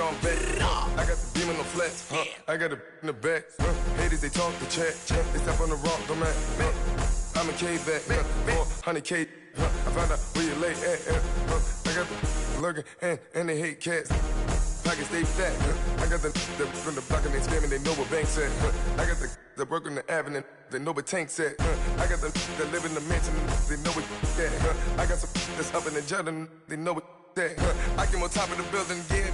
on back. I got the beam on the flats. I got it in the back. Haters, they talk the chat. They step on the rock, the man. I'm a K-back. 400K. I found out where you lay at. I got the lurking and they hate cats. Pockets stay fat. I got the from the block and they scamming, they know what banks at. I got the work on the avenue, they know what tanks at. I got the that live in the mansion, they know what that. I got some that's up in the Jordan, they know what that. I came on top of the building, yeah,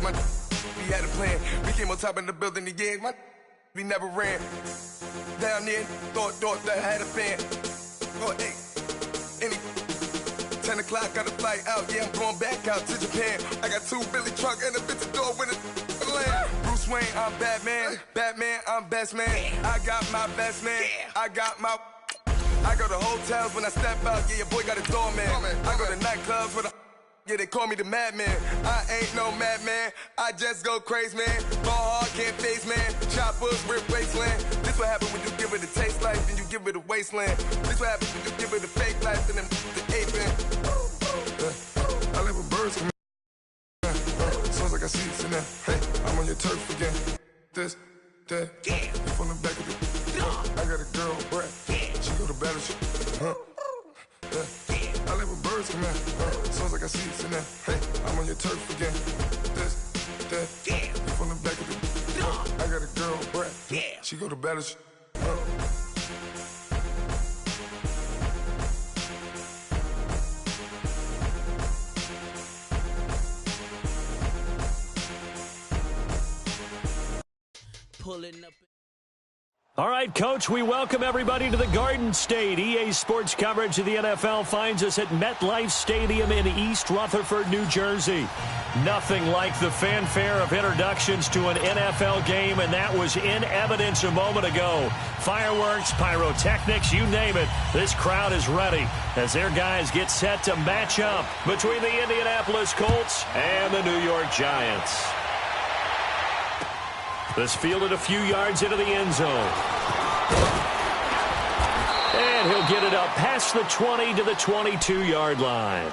we had a plan. We came on top of the building, yeah, we never ran. Down there, thought that I had a fan. Oh, hey, any 10 o'clock, got a flight out, yeah, I'm going back out to Japan. I got 2 Billy truck and a bitch door with a land. Bruce Wayne, I'm Batman. Batman, I'm best man. I got my best man. I go to hotels when I step out, yeah, your boy got a doorman. I go to nightclubs with a, yeah, they call me the madman. I ain't no madman, I just go crazy, man. Ball hard, can't face, man. Choppers, rip wasteland. This what happens when you give it a taste life, then you give it a wasteland. This what happens when you give it a fake life, then the aping. I live with birds come in. Sounds like I see it in there. Hey, I'm on your turf again. This, that, from the back of the. I got a girl, Brad. She go to battle. I live with birds come in. Sounds like I see it in there. Hey, I'm on your turf again. This, that, from the back of the. I got a girl, Brad. She go to battle. Pulling up. All right, Coach, we welcome everybody to the Garden State. EA Sports coverage of the NFL finds us at MetLife Stadium in East Rutherford, New Jersey. Nothing like the fanfare of introductions to an NFL game, and that was in evidence a moment ago. Fireworks, pyrotechnics, you name it. This crowd is ready as their guys get set to match up between the Indianapolis Colts and the New York Giants. This fielded a few yards into the end zone. And he'll get it up past the 20 to the 22-yard line.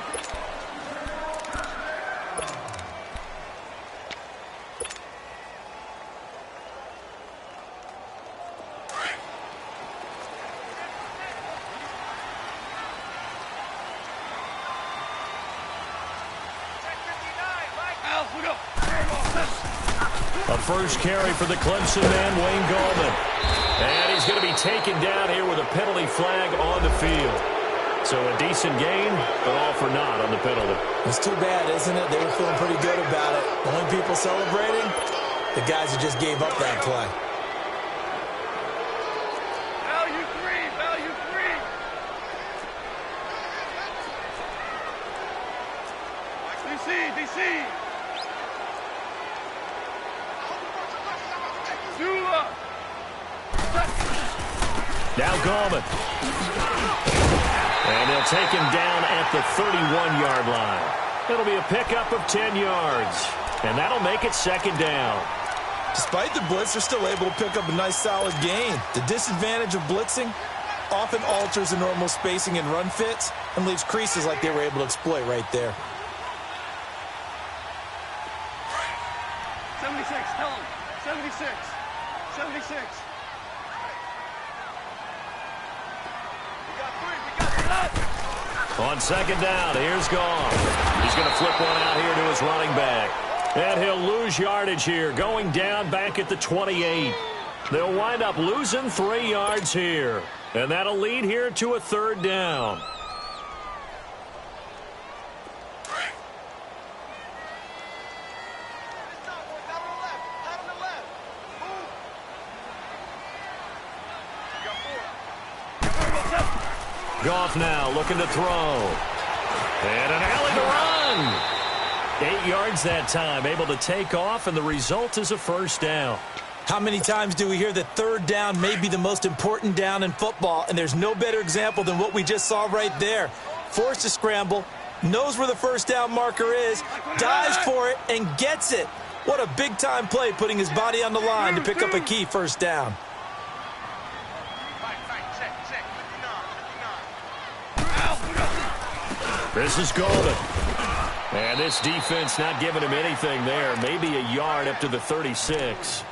A first carry for the Clemson man, Wayne Gallman. And he's going to be taken down here with a penalty flag on the field. So a decent gain, but all for naught on the penalty. It's too bad, isn't it? They were feeling pretty good about it. The only people celebrating, the guys who just gave up that play. Value three. DC. Now Gallman. And they'll take him down at the 31-yard line. It'll be a pickup of 10 yards. And that'll make it second down. Despite the blitz, they're still able to pick up a nice solid gain. The disadvantage of blitzing often alters the normal spacing and run fits and leaves creases like they were able to exploit right there. 76, tell him. 76. On second down, here's Goff. He's going to flip one out here to his running back. And he'll lose yardage here, going down back at the 28. They'll wind up losing 3 yards here. And that'll lead here to a third down. Goff now looking to throw. And an alley to run. 8 yards that time, able to take off, and the result is a first down. How many times do we hear that third down may be the most important down in football, and there's no better example than what we just saw right there. Forced to scramble, knows where the first down marker is, dives for it, and gets it. What a big-time play, putting his body on the line to pick up a key first down. This is Golden. And this defense not giving him anything there. Maybe a yard up to the 36.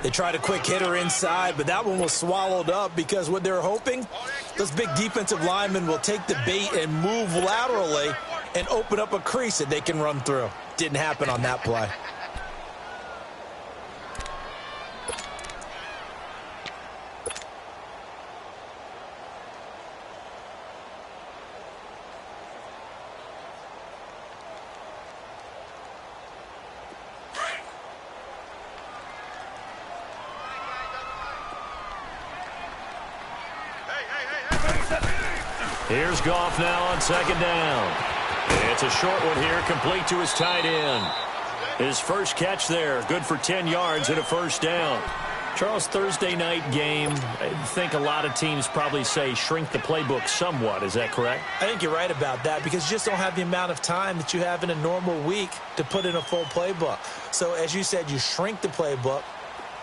They tried a quick hitter inside, but that one was swallowed up because what they're hoping, those big defensive linemen will take the bait and move laterally and open up a crease that they can run through. Didn't happen on that play. Here's Goff now on second down. It's a short one here, complete to his tight end. His first catch there, good for 10 yards and a first down. Charles, Thursday night game, I think a lot of teams probably say shrink the playbook somewhat. Is that correct? I think you're right about that because you just don't have the amount of time that you have in a normal week to put in a full playbook. So, as you said, you shrink the playbook,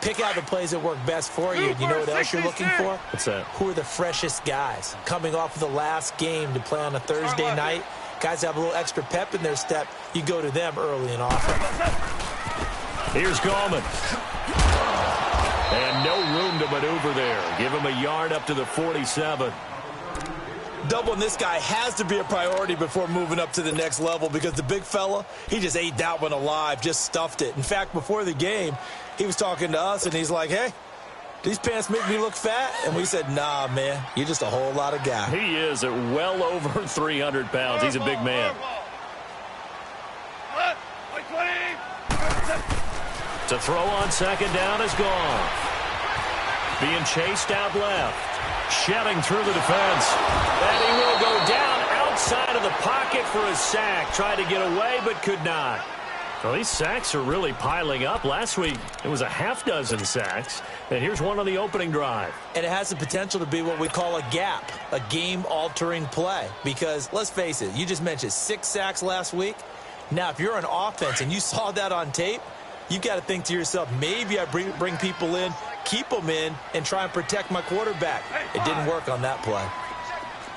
pick out the plays that work best for you. You know what else you're looking for? What's that? Who are the freshest guys coming off of the last game to play on a Thursday night? Guys have a little extra pep in their step. You go to them early and often. Here's Gallman. And no room to maneuver there. Give him a yard up to the 47. Doubling this guy has to be a priority before moving up to the next level because the big fella, he just ate that one alive, just stuffed it. In fact, before the game, he was talking to us, and he's like, hey, these pants make me look fat? And we said, nah, man, you're just a whole lot of guy. He is at well over 300 pounds. He's a big man. To throw on second down is gone. Being chased out left. Shedding through the defense. And he will go down outside of the pocket for a sack. Tried to get away, but could not. Well, these sacks are really piling up. Last week, it was a half dozen sacks. And here's one on the opening drive. And it has the potential to be what we call a gap, a game-altering play. Because, let's face it, you just mentioned 6 sacks last week. Now, if you're an offense and you saw that on tape, you've got to think to yourself, maybe I bring people in, keep them in, and try and protect my quarterback. It didn't work on that play.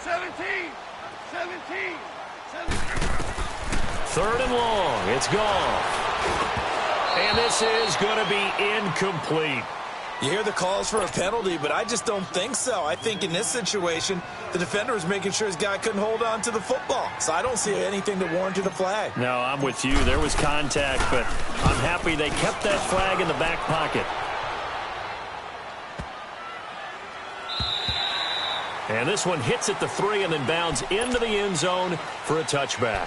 17. Third and long. It's gone. And this is going to be incomplete. You hear the calls for a penalty, but I just don't think so. I think in this situation, the defender was making sure his guy couldn't hold on to the football. So I don't see anything that warranted a flag. No, I'm with you. There was contact, but I'm happy they kept that flag in the back pocket. And this one hits at the 3 and then bounds into the end zone for a touchback.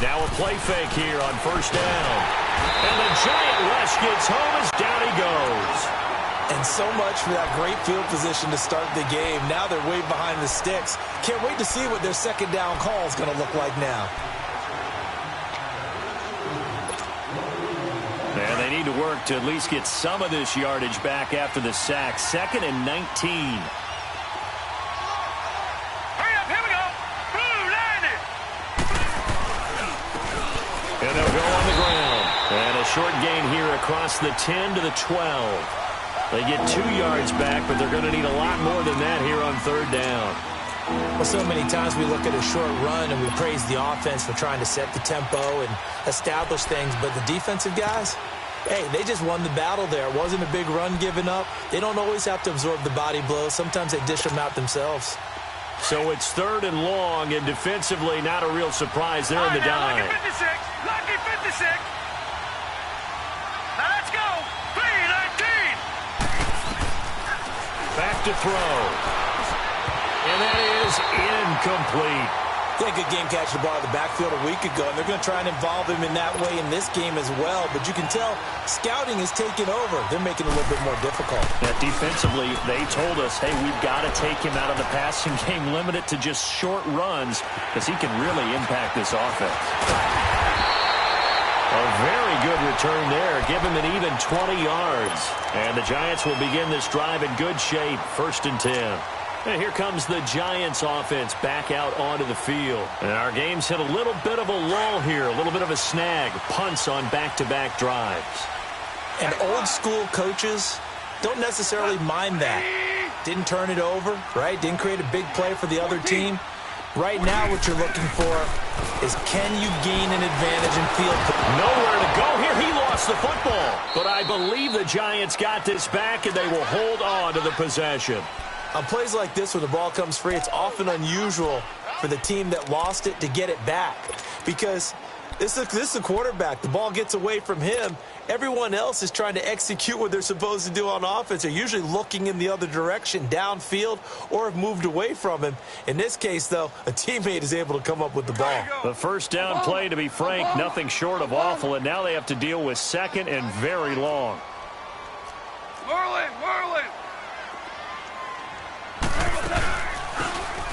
Now a play fake here on first down. And the giant rush gets home as down he goes. And so much for that great field position to start the game. Now they're way behind the sticks. Can't wait to see what their second down call is going to look like now. And they need to work to at least get some of this yardage back after the sack. 2nd and 19. And they'll go on the ground. And a short gain here across the 10 to the 12. They get 2 yards back, but they're going to need a lot more than that here on third down. Well, so many times we look at a short run and we praise the offense for trying to set the tempo and establish things. But the defensive guys, hey, they just won the battle there. It wasn't a big run given up. They don't always have to absorb the body blows. Sometimes they dish them out themselves. So it's 3rd and long, and defensively not a real surprise there in the dime. Lucky 56. Lucky 56. Now let's go. 3-19. Back to throw. And that is incomplete. He had a good game catching the ball in the backfield a week ago, and they're going to try and involve him in that way in this game as well. But you can tell scouting is taking over. They're making it a little bit more difficult. Yeah, defensively, they told us, hey, we've got to take him out of the passing game, limit it to just short runs, because he can really impact this offense. A very good return there. Give him an even 20 yards. And the Giants will begin this drive in good shape, 1st and 10. And here comes the Giants offense back out onto the field. And our game's hit a little bit of a lull here, a little bit of a snag. Punts on back-to-back drives. And old-school coaches don't necessarily mind that. Didn't turn it over, right? Didn't create a big play for the other team. Right now what you're looking for is, can you gain an advantage in field? Nowhere to go here. He lost the football. But I believe the Giants got this back, and they will hold on to the possession. On plays like this where the ball comes free, it's often unusual for the team that lost it to get it back. Because this is a quarterback. The ball gets away from him. Everyone else is trying to execute what they're supposed to do on offense. They're usually looking in the other direction, downfield, or have moved away from him. In this case, though, a teammate is able to come up with the ball. The first down play, to be frank, nothing short of awful, and now they have to deal with 2nd and very long. Merlin!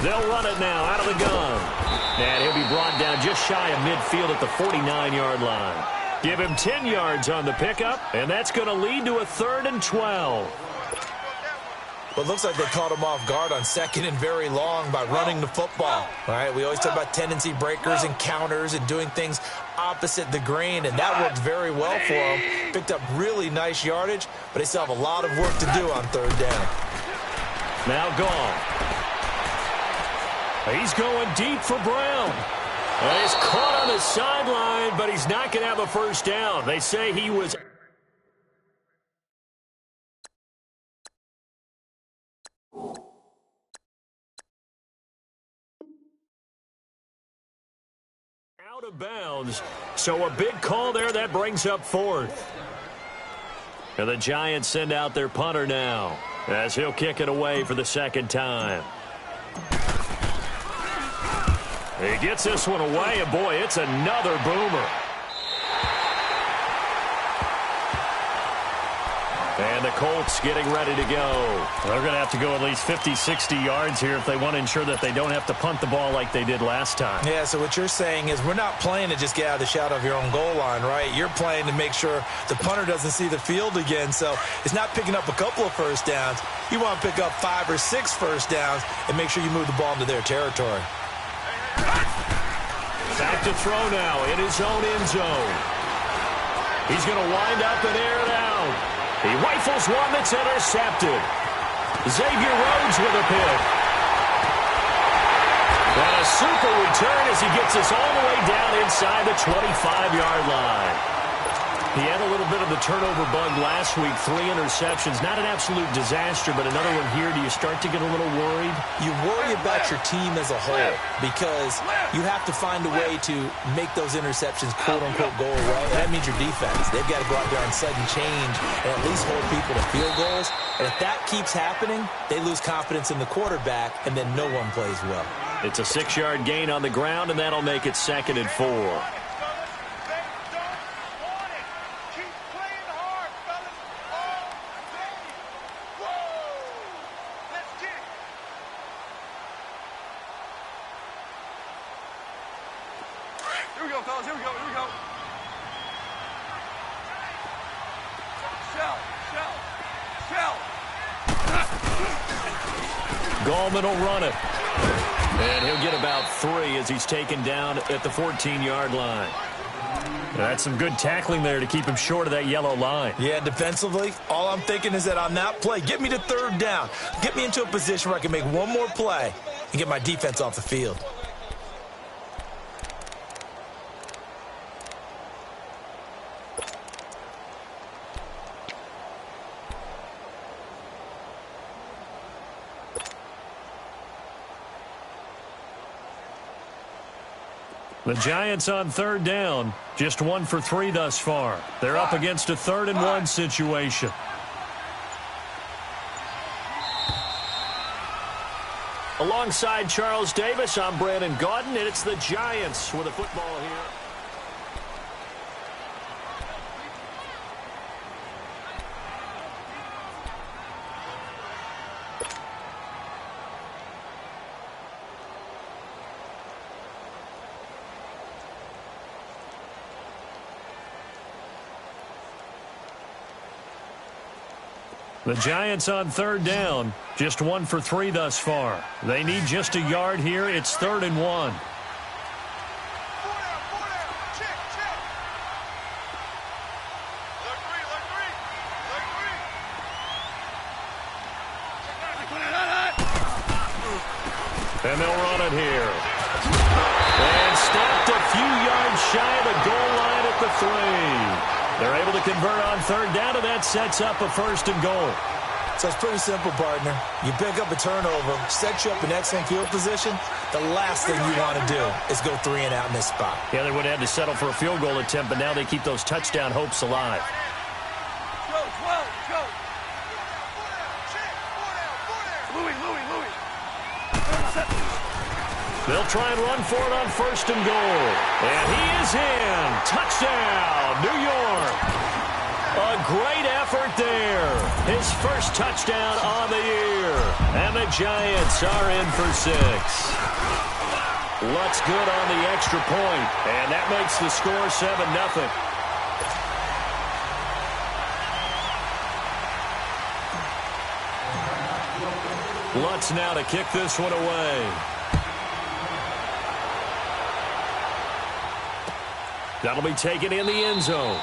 They'll run it now out of the gun. And he'll be brought down just shy of midfield at the 49-yard line. Give him 10 yards on the pickup, and that's going to lead to a 3rd and 12. Well, it looks like they caught him off guard on 2nd and very long by running the football. All right, we always talk about tendency breakers and counters and doing things opposite the grain, and that worked very well for him. Picked up really nice yardage, but they still have a lot of work to do on 3rd down. Now gone. He's going deep for Brown. And he's caught on the sideline, but he's not going to have a first down. They say he was out of bounds. So a big call there. That brings up 4th. And the Giants send out their punter now, as he'll kick it away for the 2nd time. He gets this one away, and boy, it's another boomer. And the Colts getting ready to go. They're going to have to go at least 50, 60 yards here if they want to ensure that they don't have to punt the ball like they did last time. Yeah, so what you're saying is we're not playing to just get out of the shadow of your own goal line, right? You're playing to make sure the punter doesn't see the field again. So it's not picking up a couple of first downs. You want to pick up 5 or 6 first downs and make sure you move the ball into their territory. Back to throw now in his own end zone. He's going to wind up and air it out. He rifles one that's intercepted. Xavier Rhodes with a pick. And a super return as he gets us all the way down inside the 25-yard line. He had a little bit of the turnover bug last week, 3 interceptions. Not an absolute disaster, but another one here. Do you start to get a little worried? You worry about your team as a whole because you have to find a way to make those interceptions, quote-unquote, go away. And that means your defense. They've got to go out there on sudden change and at least hold people to field goals. And if that keeps happening, they lose confidence in the quarterback, and then no one plays well. It's a 6-yard gain on the ground, and that'll make it 2nd and 4. Gallman will run it. And he'll get about 3 as he's taken down at the 14-yard line. That's some good tackling there to keep him short of that yellow line. Yeah, defensively, all I'm thinking is that on that play, get me to 3rd down. Get me into a position where I can make one more play and get my defense off the field. The Giants on 3rd down, just 1 for 3 thus far. They're up against a 3rd and 1 situation. Alongside Charles Davis, I'm Brandon Gaudin, and it's the Giants with a football here. The Giants on third down, just 1 for 3 thus far. They need just a yard here. It's 3rd and 1. And they'll run it here. And stopped a few yards shy of the goal line at the 3. They're able to convert on third down, and that sets up a 1st and goal. So it's pretty simple, partner. You pick up a turnover, sets you up in excellent field position. The last thing you want to do is go 3 and out in this spot. Yeah, they would have had to settle for a field goal attempt, but now they keep those touchdown hopes alive. They'll try and run for it on 1st and goal. And he is in. Touchdown, New York. A great effort there. His first touchdown on the year. And the Giants are in for 6. Looks good on the extra point. And that makes the score 7-0. Lutz now to kick this one away. That'll be taken in the end zone.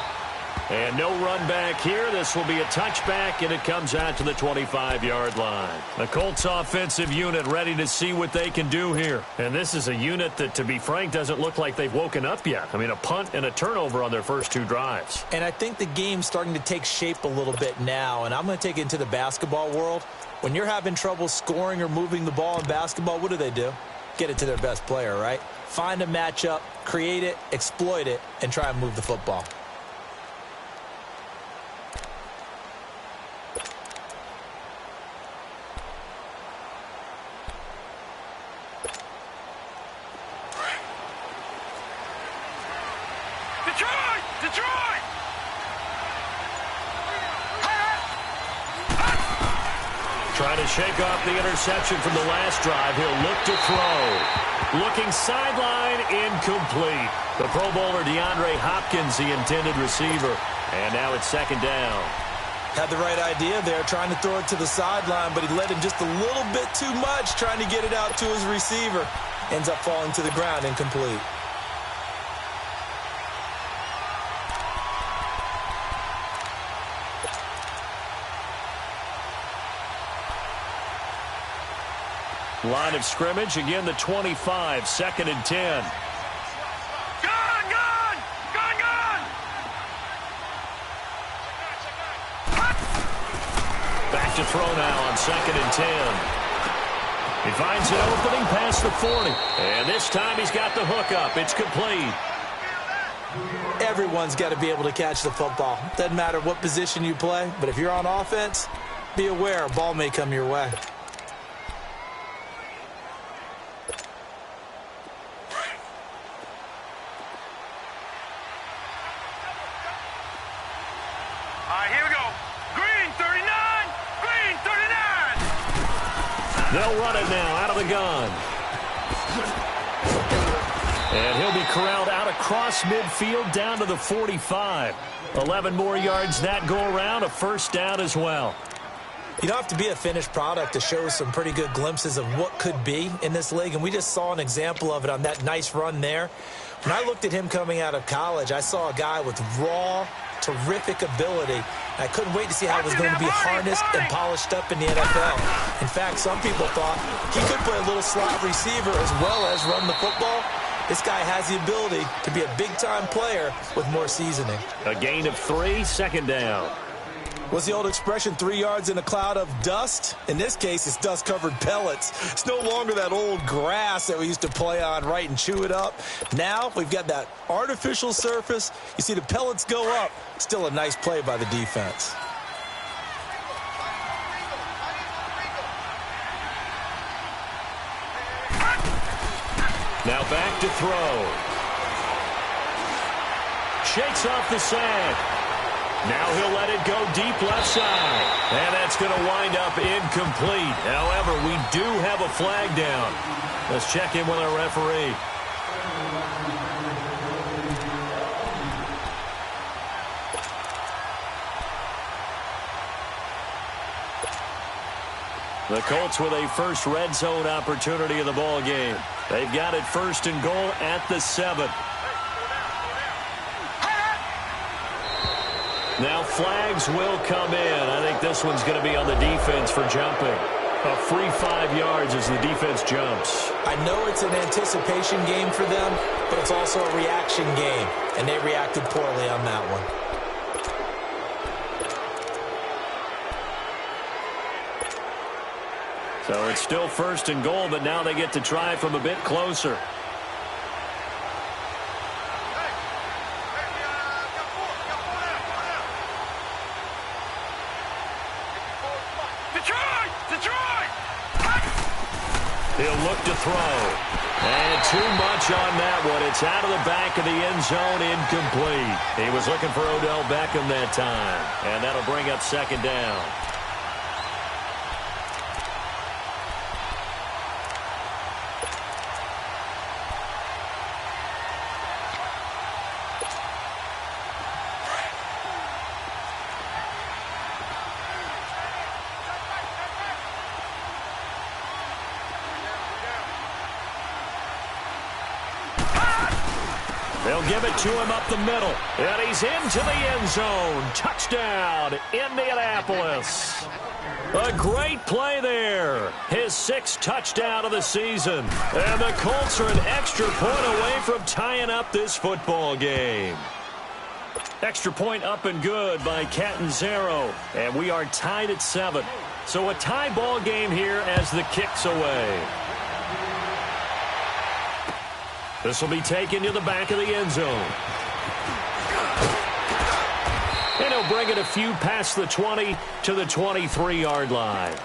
And no run back here. This will be a touchback, and it comes out to the 25-yard line. The Colts offensive unit ready to see what they can do here. And this is a unit that, to be frank, doesn't look like they've woken up yet. I mean, a punt and a turnover on their first 2 drives. And I think the game's starting to take shape a little bit now, and I'm going to take it into the basketball world. When you're having trouble scoring or moving the ball in basketball, what do? Get it to their best player, right? Find a matchup, create it, exploit it, and try and move the football. Detroit! Trying to shake off the interception from the last drive. He'll look to throw. Looking sideline, incomplete. The Pro Bowler DeAndre Hopkins, the intended receiver. And now it's 2nd down. Had the right idea there, trying to throw it to the sideline, but he led him just a little bit too much, trying to get it out to his receiver. Ends up falling to the ground, incomplete. Line of scrimmage, again the 25, 2nd and 10. Gone! Back to throw now on 2nd and 10. He finds an opening past the 40. And this time he's got the hook up. It's complete. Everyone's got to be able to catch the football. Doesn't matter what position you play, but if you're on offense, be aware a ball may come your way. They'll run it now out of the gun. And he'll be corralled out across midfield down to the 45. 11 more yards that go around, a 1st down as well. You don't have to be a finished product to show some pretty good glimpses of what could be in this league, and we just saw an example of it on that nice run there. When I looked at him coming out of college, I saw a guy with raw, terrific ability. I couldn't wait to see how it was going to be harnessed and polished up in the NFL. In fact, some people thought he could play a little slot receiver as well as run the football. This guy has the ability to be a big-time player with more seasoning. A gain of 3, 2nd down. What's the old expression, 3 yards in a cloud of dust? In this case, it's dust-covered pellets. It's no longer that old grass that we used to play on, right, and chew it up. Now we've got that artificial surface. You see the pellets go up. Still a nice play by the defense. Now back to throw. Shakes off the sack. Now he'll let it go deep left side. And that's going to wind up incomplete. However, we do have a flag down. Let's check in with our referee. The Colts with a first red zone opportunity of the ball game. They've got it 1st and goal at the 7. Now flags will come in. I think this one's going to be on the defense for jumping. A free 5 yards as the defense jumps. I know it's an anticipation game for them, but it's also a reaction game, and they reacted poorly on that one. So it's still 1st and goal, but now they get to try from a bit closer. He'll look to throw. And too much on that one. It's out of the back of the end zone, incomplete. He was looking for Odell Beckham that time. And that'll bring up 2nd down. They'll give it to him up the middle. And he's into the end zone. Touchdown, Indianapolis. A great play there. His 6th touchdown of the season. And the Colts are an extra point away from tying up this football game. Extra point up and good by Catanzaro. And we are tied at 7. So a tie ball game here as the kick's away. This will be taken to the back of the end zone. And he'll bring it a few past the 20 to the 23-yard line.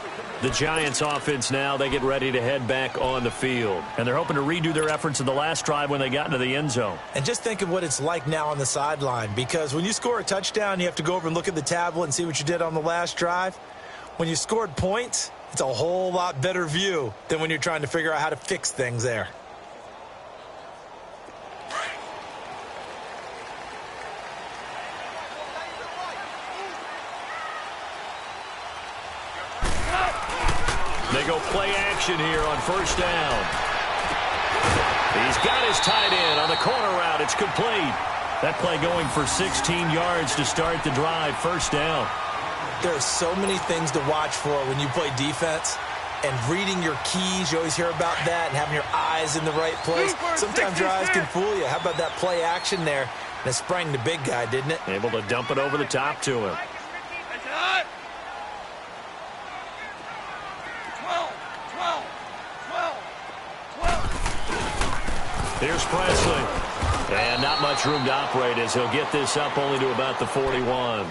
The Giants offense now, they get ready to head back on the field. And they're hoping to redo their efforts in the last drive when they got into the end zone. And just think of what it's like now on the sideline, because when you score a touchdown, you have to go over and look at the tablet and see what you did on the last drive. When you scored points, it's a whole lot better view than when you're trying to figure out how to fix things there. They go play action here on 1st down. He's got his tight end on the corner route. It's complete. That play going for 16 yards to start the drive. 1st down. There are so many things to watch for when you play defense. And reading your keys, you always hear about that, and having your eyes in the right place. Sometimes your eyes can fool you. How about that play action there? And it sprang the big guy, didn't it? Able to dump it over the top to him. Here's Presley. And not much room to operate as he'll get this up only to about the 41.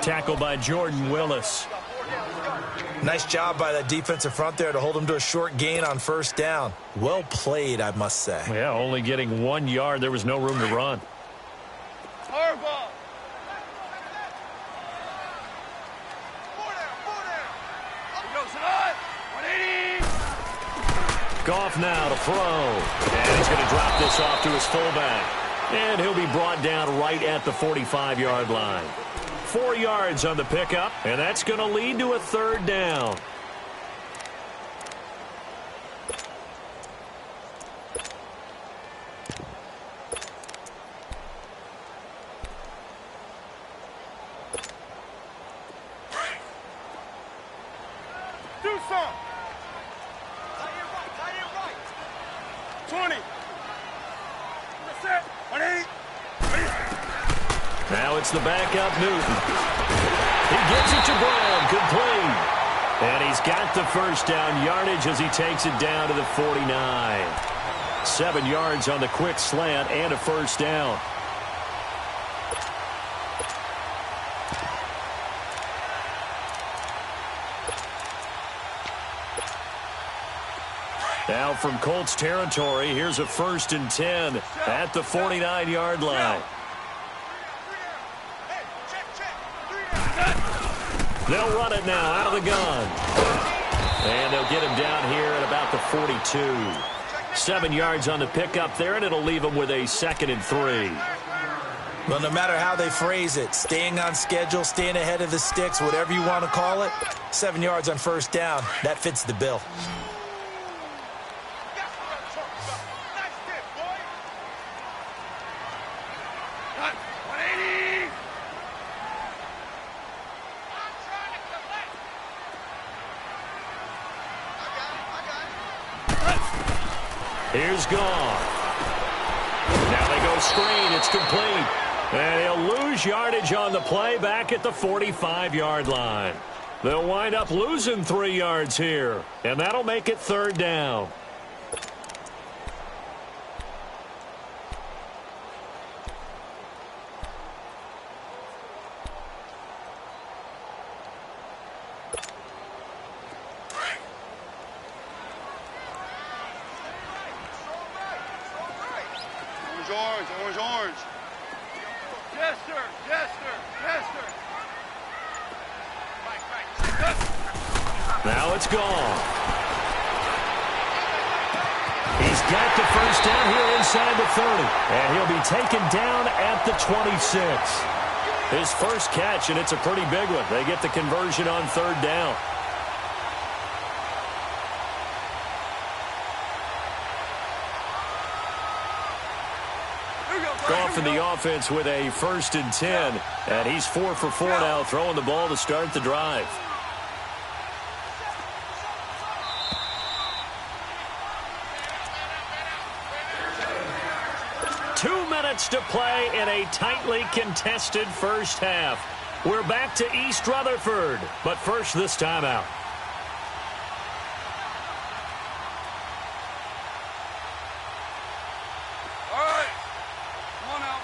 Tackled by Jordan Willis. Nice job by that defensive front there to hold him to a short gain on 1st down. Well played, I must say. Yeah, only getting 1 yard. There was no room to run. Goff now to throw. And he's going to drop this off to his fullback. And he'll be brought down right at the 45-yard line. 4 yards on the pickup, and that's going to lead to a 3rd down. Do some. 20. That's it. 180. Now it's the backup Newton. He gives it to Brown, complete. And he's got the 1st down yardage as he takes it down to the 49. 7 yards on the quick slant and a 1st down. Now from Colts territory. Here's a 1st and 10 at the 49-yard line. They'll run it now out of the gun. And they'll get him down here at about the 42. 7 yards on the pickup there, and it'll leave him with a 2nd and 3. Well, no matter how they phrase it, staying on schedule, staying ahead of the sticks, whatever you want to call it, 7 yards on 1st down, that fits the bill. Here's gone. Now they go screen. It's complete. And he'll lose yardage on the play back at the 45-yard line. They'll wind up losing 3 yards here, and that'll make it 3rd down. Orange. Yes, sir. Yes, sir. Yes, sir. Now it's gone. He's got the 1st down here inside the 30. And he'll be taken down at the 26. His first catch, and it's a pretty big one. They get the conversion on 3rd down. Goff in the offense with a 1st and 10. And he's 4 for 4 now, throwing the ball to start the drive. To play in a tightly contested first half. We're back to East Rutherford, but first this timeout. All right, come on out.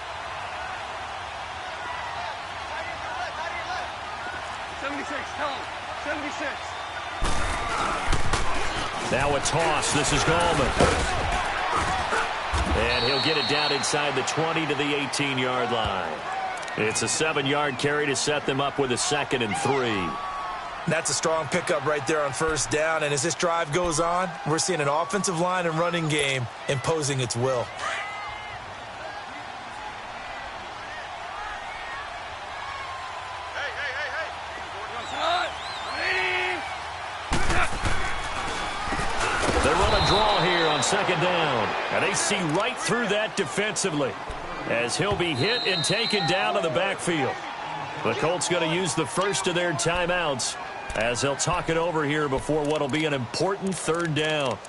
76, tell him. 76. Now a toss. This is Gallman. And he'll get it down inside the 20 to the 18-yard line. It's a 7-yard carry to set them up with a 2nd and 3. That's a strong pickup right there on 1st down. And as this drive goes on, we're seeing an offensive line and running game imposing its will. They run a draw here on 2nd down. And they see right through that defensively as he'll be hit and taken down to the backfield. The Colts going to use the first of their timeouts as they'll talk it over here before what will be an important 3rd down.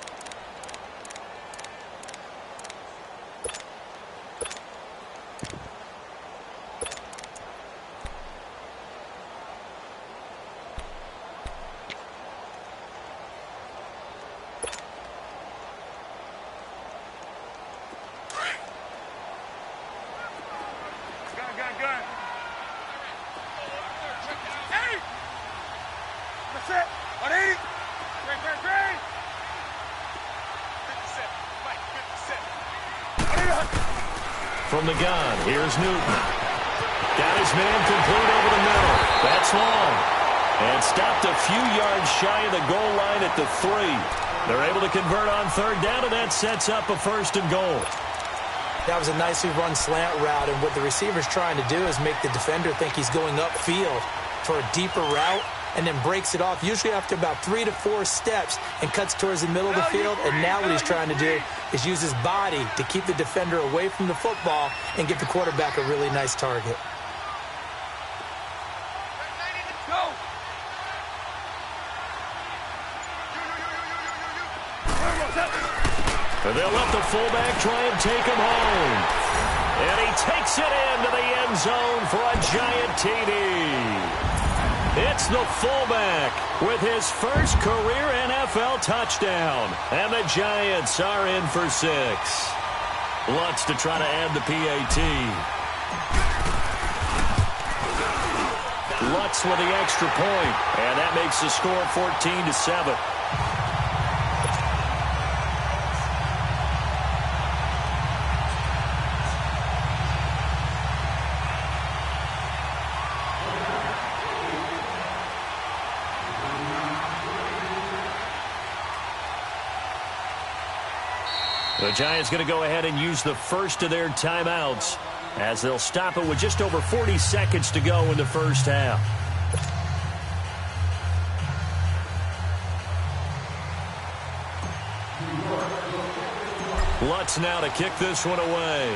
From the gun, here's Newton. Got his man complete over the middle. That's long. And stopped a few yards shy of the goal line at the 3. They're able to convert on 3rd down, and that sets up a 1st and goal. That was a nicely run slant route, and what the receiver's trying to do is make the defender think he's going upfield for a deeper route, and then breaks it off, usually after about 3 to 4 steps, and cuts towards the middle of the field. And now what he's trying to do is use his body to keep the defender away from the football and get the quarterback a really nice target. And they'll let the fullback try and take him home. And he takes it into the end zone for a giant TD. It's the fullback with his first career NFL touchdown. And the Giants are in for 6. Lutz to try to add the PAT. Lutz with the extra point. And that makes the score 14-7. The Giants going to go ahead and use the first of their timeouts as they'll stop it with just over 40 seconds to go in the first half. Lutz now to kick this one away.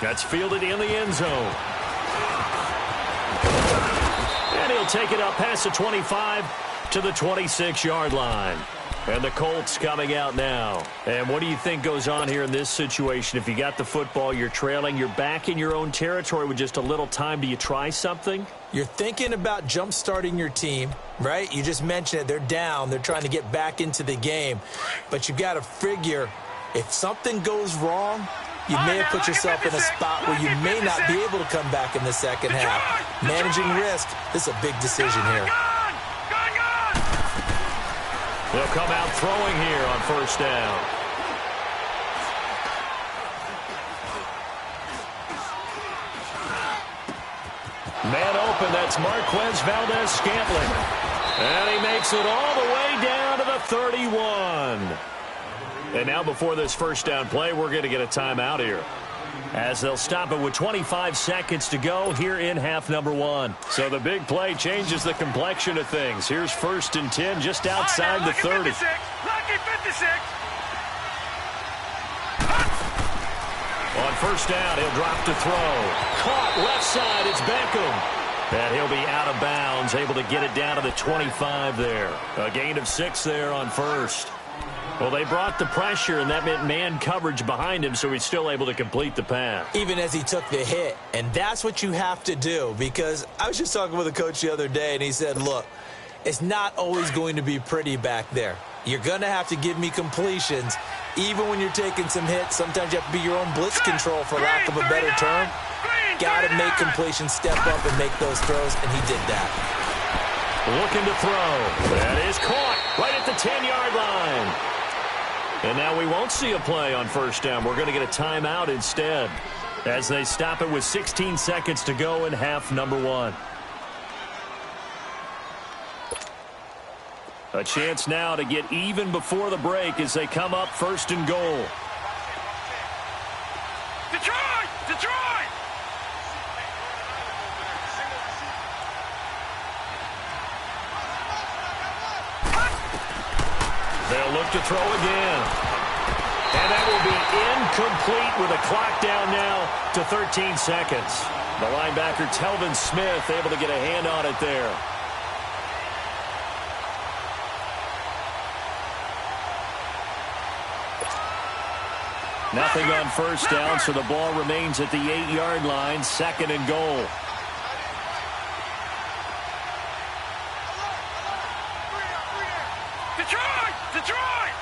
That's fielded in the end zone. And he'll take it up past the 25 to the 26-yard line. And the Colts coming out now. And what do you think goes on here in this situation? If you got the football, you're trailing, you're back in your own territory with just a little time. Do you try something? You're thinking about jump-starting your team, right? You just mentioned it. They're down. They're trying to get back into the game. But you got to figure, if something goes wrong, you may have put yourself in a spot where you may not be able to come back in the second half. Managing risk, this is a big decision here. They'll come out throwing here on first down. Man open, that's Marquez Valdez-Scantling. And he makes it all the way down to the 31. And now before this first down play, we're going to get a timeout here, as they'll stop it with 25 seconds to go here in half number one. So the big play changes the complexion of things. Here's 1st and 10 just outside the 30. Lucky 56. On first down, he'll drop to throw. Caught left side, it's Beckham. And he'll be out of bounds, able to get it down to the 25 there. A gain of 6 there on first. Well, they brought the pressure, and that meant man coverage behind him, so he's still able to complete the pass. Even as he took the hit. And that's what you have to do, because I was just talking with a coach the other day, and he said, look, it's not always going to be pretty back there. You're going to have to give me completions. Even when you're taking some hits, sometimes you have to be your own blitz control, for lack of a better term. Got to make completions, step up, and make those throws, and he did that. Looking to throw. That is caught right at the 10-yard line. And now we won't see a play on first down. We're going to get a timeout instead, as they stop it with 16 seconds to go in half number one. A chance now to get even before the break as they come up 1st and goal. Detroit! Detroit! They'll look to throw again. And that will be incomplete with a clock down now to 13 seconds. The linebacker, Telvin Smith, able to get a hand on it there. Nothing on first down, so the ball remains at the 8-yard line, 2nd and goal. Detroit! Detroit!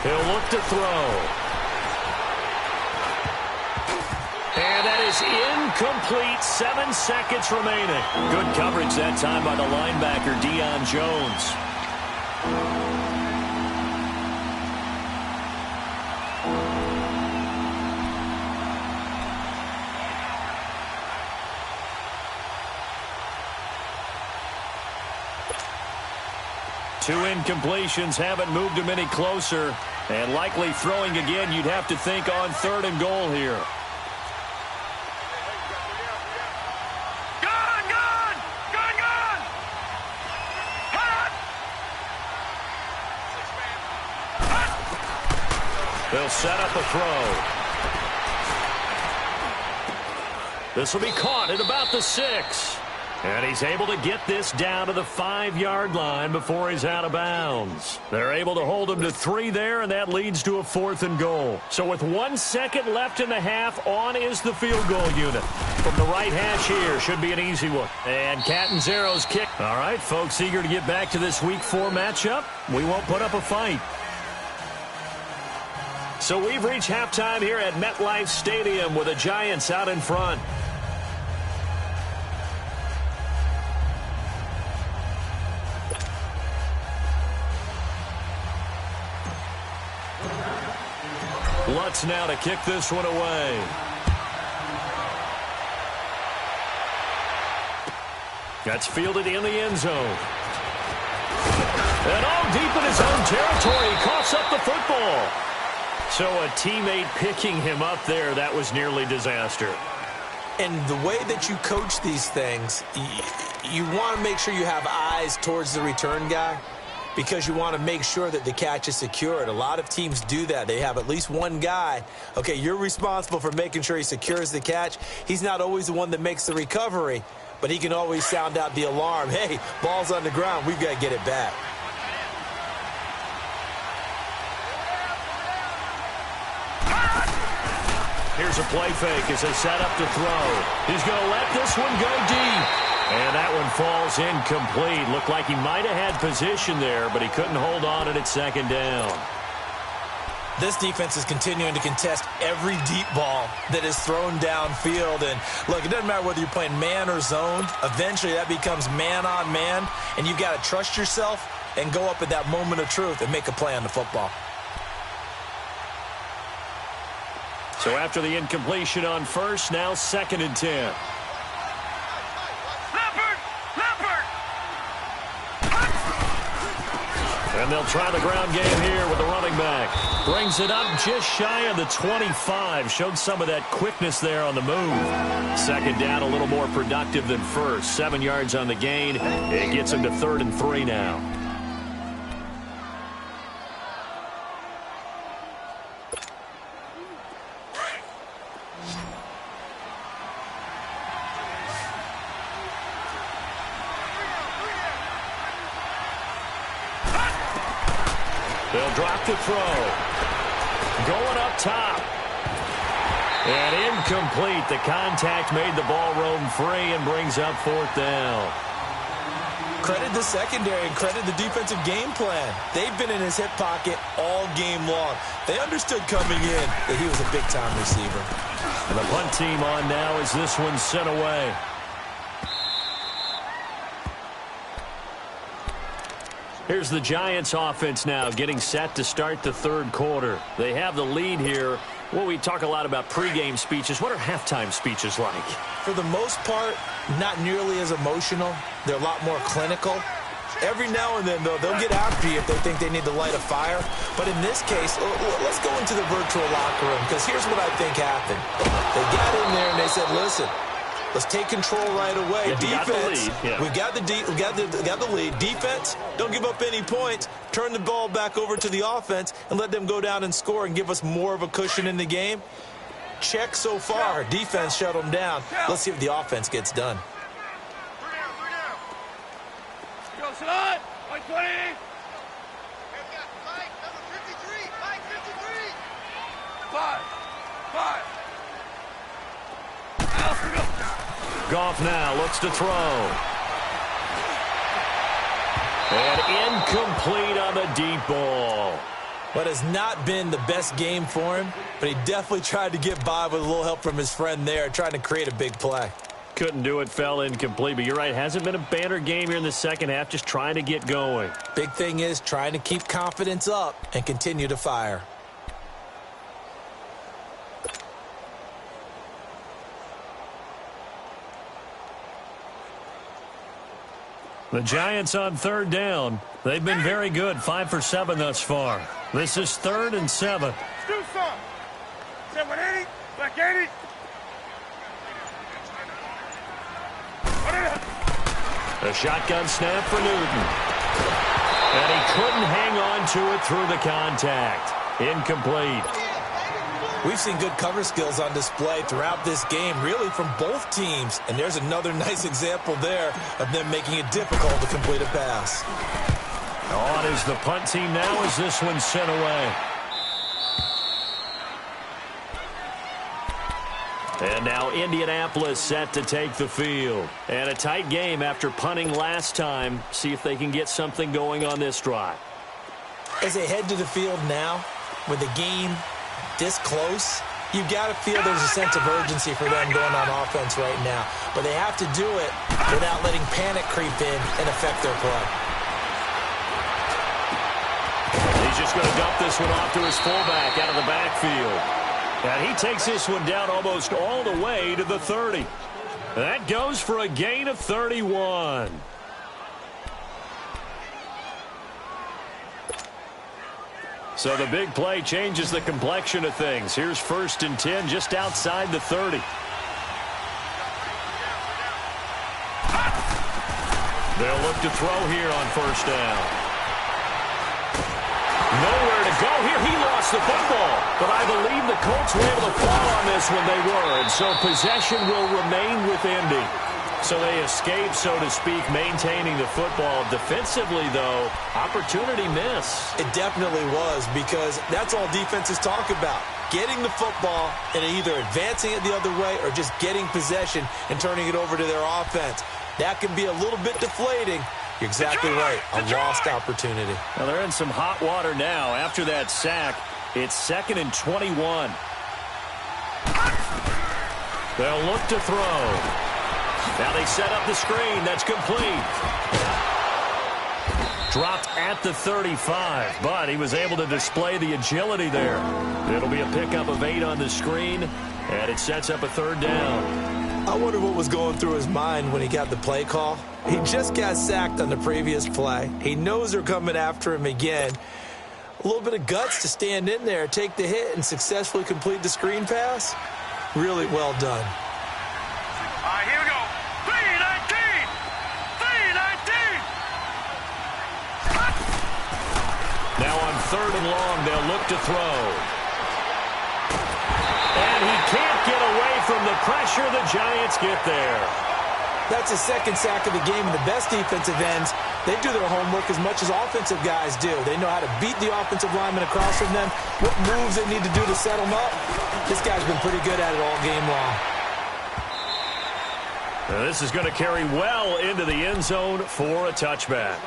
He'll look to throw. And that is incomplete. 7 seconds remaining. Good coverage that time by the linebacker, Deion Jones. Two incompletions haven't moved him any closer. And likely throwing again, you'd have to think on 3rd and goal here. Gun! Gun! Gun! Gun! Hot! They'll set up a throw. This will be caught at about the 6. And he's able to get this down to the 5-yard line before he's out of bounds. They're able to hold him to 3 there, and that leads to a 4th and goal. So with 1 second left in the half, on is the field goal unit. From the right hash here, should be an easy one. And Catanzaro's kick. All right, folks, eager to get back to this Week 4 matchup. We won't put up a fight. So we've reached halftime here at MetLife Stadium with the Giants out in front. Lutz now to kick this one away. That's fielded in the end zone. And deep in his own territory, he coughs up the football. So a teammate picking him up there, that was nearly disaster. And the way that you coach these things, you want to make sure you have eyes towards the return guy because you want to make sure that the catch is secured. A lot of teams do that. They have at least one guy. Okay, you're responsible for making sure he secures the catch. He's not always the one that makes the recovery, but he can always sound out the alarm. Hey, ball's on the ground. We've got to get it back. Here's a play fake as they set up to throw. He's going to let this one go deep. And that one falls incomplete. Looked like he might have had position there, but he couldn't hold on at second down. This defense is continuing to contest every deep ball that is thrown downfield. And, look, it doesn't matter whether you're playing man or zone. Eventually, that becomes man on man, and you've got to trust yourself and go up at that moment of truth and make a play on the football. So after the incompletion on first, now 2nd and 10. And they'll try the ground game here with the running back. Brings it up just shy of the 25. Showed some of that quickness there on the move. 2nd down, a little more productive than first. 7 yards on the gain. It gets him to 3rd and 3 now. They'll drop the throw. Going up top. And incomplete. The contact made the ball roam free and brings up 4th down. Credit the secondary and credit the defensive game plan. They've been in his hip pocket all game long. They understood coming in that he was a big-time receiver. And the punt team on now as this one's sent away. Here's the Giants offense now getting set to start the 3rd quarter. They have the lead here. Well, we talk a lot about pregame speeches. What are halftime speeches like? For the most part, not nearly as emotional. They're a lot more clinical. Every now and then, though, they'll get after you if they think they need to light a fire. But in this case, let's go into the virtual locker room because here's what I think happened. They got in there and they said, listen, let's take control right away. Yeah, defense, we got the lead. Defense, don't give up any points. Turn the ball back over to the offense and let them go down and score and give us more of a cushion in the game. Check so far. Defense shut them down. Let's see if the offense gets done. Go, Salon! 120! Goff now looks to throw. And incomplete on the deep ball. What has not been the best game for him, but he definitely tried to get by with a little help from his friend there, trying to create a big play. Couldn't do it, fell incomplete. But you're right, hasn't been a banner game here in the 2nd half, just trying to get going. Big thing is trying to keep confidence up and continue to fire. The Giants on 3rd down. They've been very good, 5 for 7 thus far. This is 3rd and 7. Do some. Say 180, back 80. A shotgun snap for Newton. And he couldn't hang on to it through the contact. Incomplete. We've seen good cover skills on display throughout this game, really from both teams. And there's another nice example there of them making it difficult to complete a pass. On is the punt team now as this one's sent away. And now Indianapolis set to take the field. And a tight game after punting last time. See if they can get something going on this drive. As they head to the field now, with the game this close, you've got to feel there's a sense of urgency for them going on offense right now. But they have to do it without letting panic creep in and affect their play. He's just going to dump this one off to his fullback out of the backfield. And he takes this one down almost all the way to the 30. That goes for a gain of 31. So the big play changes the complexion of things. Here's 1st and 10 just outside the 30. They'll look to throw here on 1st down. Nowhere to go here. He lost the football. But I believe the Colts were able to fall on this when they were. And so possession will remain with Indy. So they escape, so to speak, maintaining the football. Defensively, though, opportunity miss. It definitely was, because that's all defenses talk about. Getting the football and either advancing it the other way or just getting possession and turning it over to their offense. That can be a little bit deflating. You're exactly right. A lost opportunity. Well, they're in some hot water now. After that sack, it's 2nd and 21. They'll look to throw. Now they set up the screen. That's complete. Dropped at the 35, but he was able to display the agility there. It'll be a pickup of 8 on the screen, and it sets up a 3rd down. I wonder what was going through his mind when he got the play call. He just got sacked on the previous play. He knows they're coming after him again. A little bit of guts to stand in there, take the hit, and successfully complete the screen pass. Really well done. All right, here we go. 3-19! 3-19! Now on 3rd and long, they'll look to throw. And he can't get away from the pressure. The Giants get there. That's his 2nd sack of the game, and the best defensive ends, they do their homework as much as offensive guys do. They know how to beat the offensive linemen across from them, what moves they need to do to set them up. This guy's been pretty good at it all game long. Now this is going to carry well into the end zone for a touchback.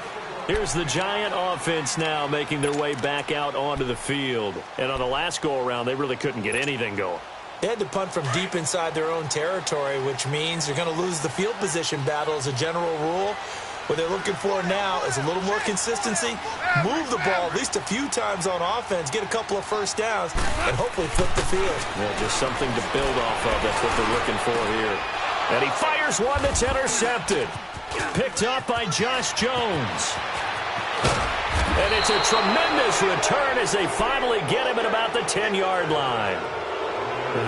Here's the Giant offense now making their way back out onto the field. And on the last go-around, they really couldn't get anything going. They had to punt from deep inside their own territory, which means they're going to lose the field position battle as a general rule. What they're looking for now is a little more consistency, move the ball at least a few times on offense, get a couple of 1st downs, and hopefully flip the field. Yeah, just something to build off of. That's what they're looking for here. And he fires one that's intercepted. Picked up by Josh Jones. And it's a tremendous return as they finally get him at about the 10-yard line.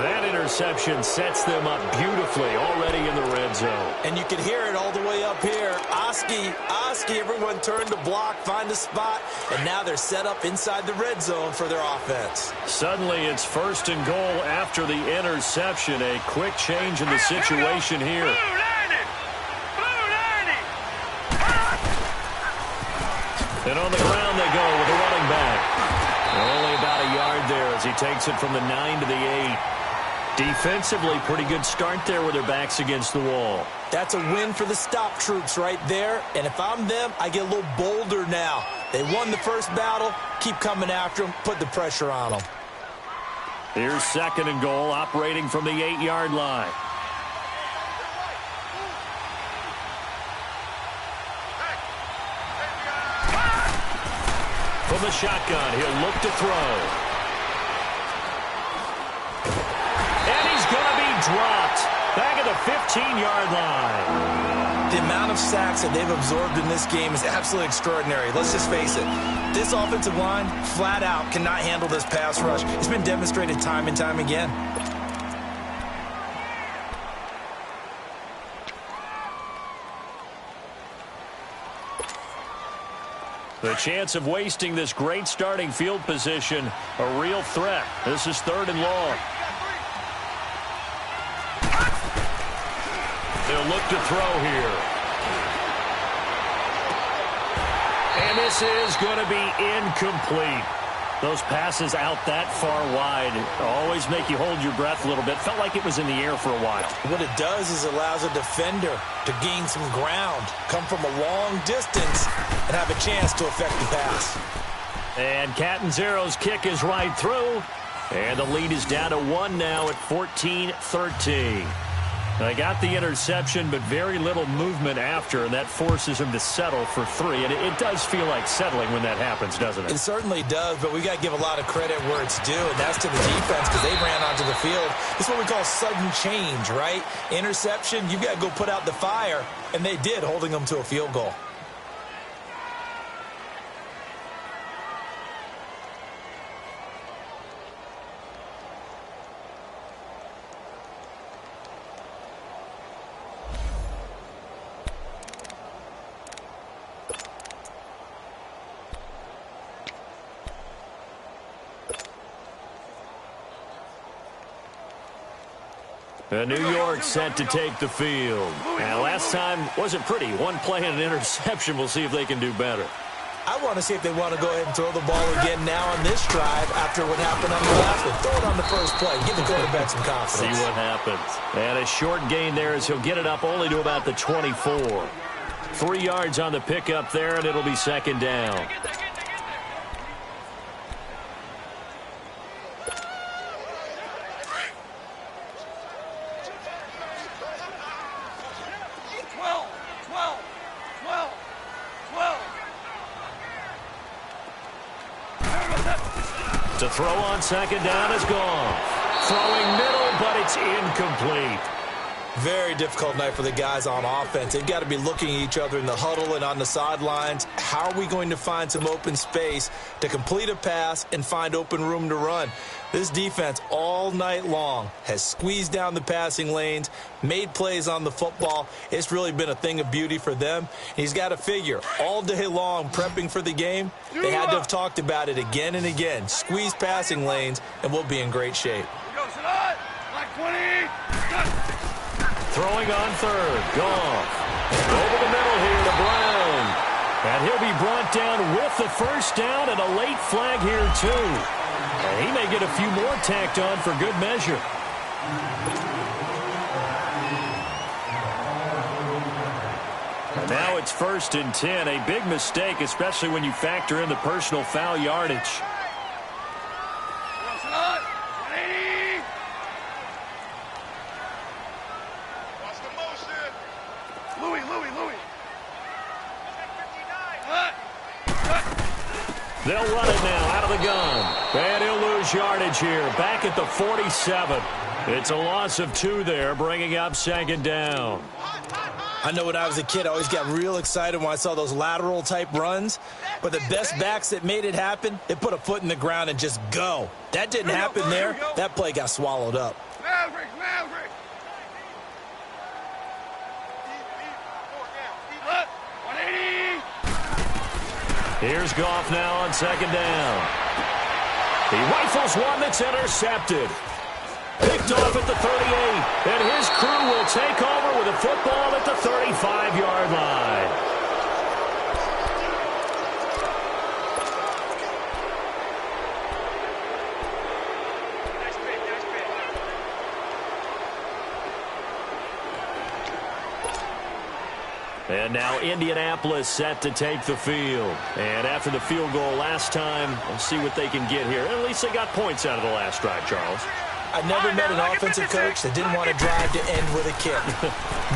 That interception sets them up beautifully already in the red zone. And you can hear it all the way up here. Oski, everyone turned to block, find a spot, and now they're set up inside the red zone for their offense. Suddenly it's 1st and goal after the interception. A quick change in the situation here. And on the ground they go with a running back. Only about a yard there as he takes it from the 9 to the 8. Defensively, pretty good start there with their backs against the wall. That's a win for the stop troops right there. And if I'm them, I get a little bolder now. They won the first battle. Keep coming after them. Put the pressure on them. Here's 2nd and goal, operating from the 8-yard line. From the shotgun, he'll look to throw. And he's going to be dropped back at the 15-yard line. The amount of sacks that they've absorbed in this game is absolutely extraordinary. Let's just face it. This offensive line, flat out, cannot handle this pass rush. It's been demonstrated time and time again. The chance of wasting this great starting field position, a real threat. This is 3rd and long. They'll look to throw here. And this is going to be incomplete. Those passes out that far wide always make you hold your breath a little bit. Felt like it was in the air for a while. What it does is it allows a defender to gain some ground, come from a long distance, and have a chance to affect the pass. And Catanzaro's kick is right through. And the lead is down to 1 now at 14-13. They got the interception, but very little movement after, and that forces him to settle for 3. And it does feel like settling when that happens, doesn't it? It certainly does, but we got to give a lot of credit where it's due, and that's to the defense because they ran onto the field. This is what we call sudden change, right? Interception, you got to go put out the fire, and they did, holding them to a field goal. New York set to take the field. Now, last time wasn't pretty. One play and an interception. We'll see if they can do better. I want to see if they want to go ahead and throw the ball again now on this drive after what happened on the last one. Throw it on the first play. Give the quarterback some confidence. See what happens. And a short gain there as he'll get it up only to about the 24. 3 yards on the pickup there, and it'll be second down. To throw on second down is gone. Throwing middle, but it's incomplete. Very difficult night for the guys on offense. They've got to be looking at each other in the huddle and on the sidelines. How are we going to find some open space to complete a pass and find open room to run? This defense all night long has squeezed down the passing lanes, made plays on the football. It's really been a thing of beauty for them. He's got to figure all day long prepping for the game. They had to have talked about it again and again. Squeeze passing lanes, and we'll be in great shape. Throwing on third. Goff. Over the middle here to Brown. And he'll be brought down with the first down and a late flag here, too. And he may get a few more tacked on for good measure. And now it's 1st and 10. A big mistake, especially when you factor in the personal foul yardage. They'll run it now out of the gun. And he'll lose yardage here. Back at the 47. It's a loss of 2 there, bringing up second down. I know when I was a kid, I always got real excited when I saw those lateral-type runs. But the best backs that made it happen, they put a foot in the ground and just go. That didn't happen there. That play got swallowed up. Here's Goff now on second down. He rifles one that's intercepted. Picked off at the 38. And his crew will take over with a football at the 35-yard line. And now Indianapolis set to take the field. And after the field goal last time, we'll see what they can get here. At least they got points out of the last drive, Charles. I never met an offensive coach that didn't want to drive to end with a kick.